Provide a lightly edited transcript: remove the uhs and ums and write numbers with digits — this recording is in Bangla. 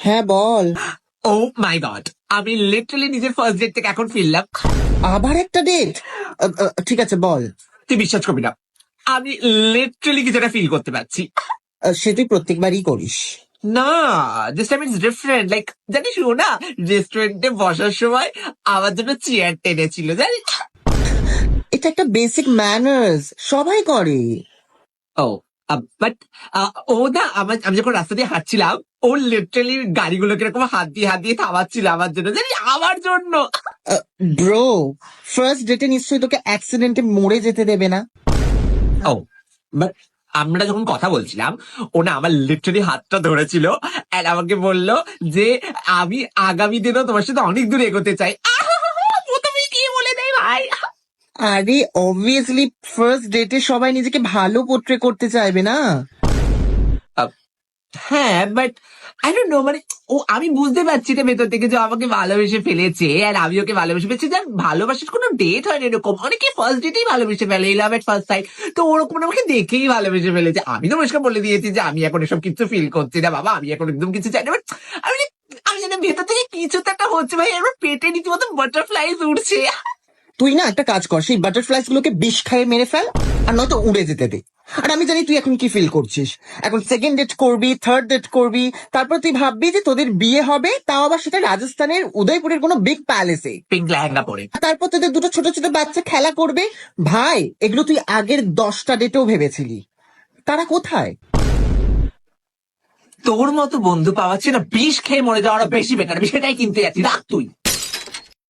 হ্যাঁ বল। ও মাই গড, আমি লিটারালি নিজের ফার্স্ট ডেট থেকে এখন ফিরলাম। আবার একটা ডেট? ঠিক আছে বল। তুই বিশ্বাস করবি না, আমি লিটারালি কিছুটা ফিল করতে পারছি। সে তুই প্রত্যেকবারই করিস। না, this time it's different. Like জানিস ও না রেস্টুরেন্টে বসার সময় আমার জন্য চেয়ার টেনেছিল, জানিস? এটা একটা বেসিক ম্যানার্স, সবাই করে। ও বাট ও না আমি যখন রাস্তা দিয়ে হাঁটছিলাম, ও লিটারালি গাড়িগুলোকে এরকম হাত দিয়ে থামাচ্ছিল আমার জন্য, জানিস, আমার জন্য। ব্রো, ফার্স্ট ডেটে নিশ্চয়ই তোকে অ্যাক্সিডেন্টে মরে যেতে দেবে না। ও বাট আমরা যখন কথা বলছিলাম, ও না আমার লিটারালি হাতটা ধরেছিল আর আমাকে বলল যে আমি আগামী দিনও তোমার সাথে অনেক দূর এগোতে চাই। প্রথমে কি বলে দেয় ভাই! আরে অবভিয়াসলি ফার্স্ট ডেটে সবাই নিজেকে ভালো পোট্রে করতে চাইবে না। হ্যাঁ বাট আই ডোন্ট নো, মানে আমি বুঝতে পারছি এটা ভেতর থেকে যে ও আমাকে ভালোবেসে ফেলেছে আর আমি ওকে ভালোবেসে ফেলেছি। যার ভালোবাসার কোনো ডেট হয় না এরকম, অনেকে ফার্স্ট ডেটেই ভালোবেসে ফেলে, লাভ এট ফার্স্ট সাইট। তো ওরকম আমাকে দেখেই ভালোবেসে ফেলেছে। আমি তো পরিষ্কার বলে দিয়েছি যে আমি এখন এসব কিছু ফিল করছি না বাবা, আমি এখন একদম কিছু চাই না। বাট আমি আমি জানি ভেতর থেকে কিছু তো একটা হচ্ছে ভাই, আমার পেটে রীতিমতো বাটারফ্লাইজ উঠছে। তুই না একটা কাজ কর, সেই বাটারফ্লাইস গুলোকে বিষ খাইয়ে মেরে ফেল, আর নয়তো উড়ে যেতে দে। আর আমি জানি তুই এখন কি ফিল করছিস। এখন সেকেন্ড ডেট করবি, থার্ড ডেট করবি, তারপর তুই ভাববি যে তোদের বিয়ে হবে, তাও আবার সেটা রাজস্থানের উদয়পুরের কোনো বিগ প্যালেসে। পিঙ্ক লেহেঙ্গা পরে। তারপর তোদের দুটো ছোট ছোট বাচ্চা খেলা করবে। ভাই, এগুলো তুই আগের 10টা ডেটেও ভেবেছিলি। তারা কোথায়? তোর মতো বন্ধু পাওয়াচ্ছি না, বিষ খেয়ে মরে যাওয়াটা বেশি বেটার। আমি সেটাই কিনতে যাচ্ছি, রাখ তুই।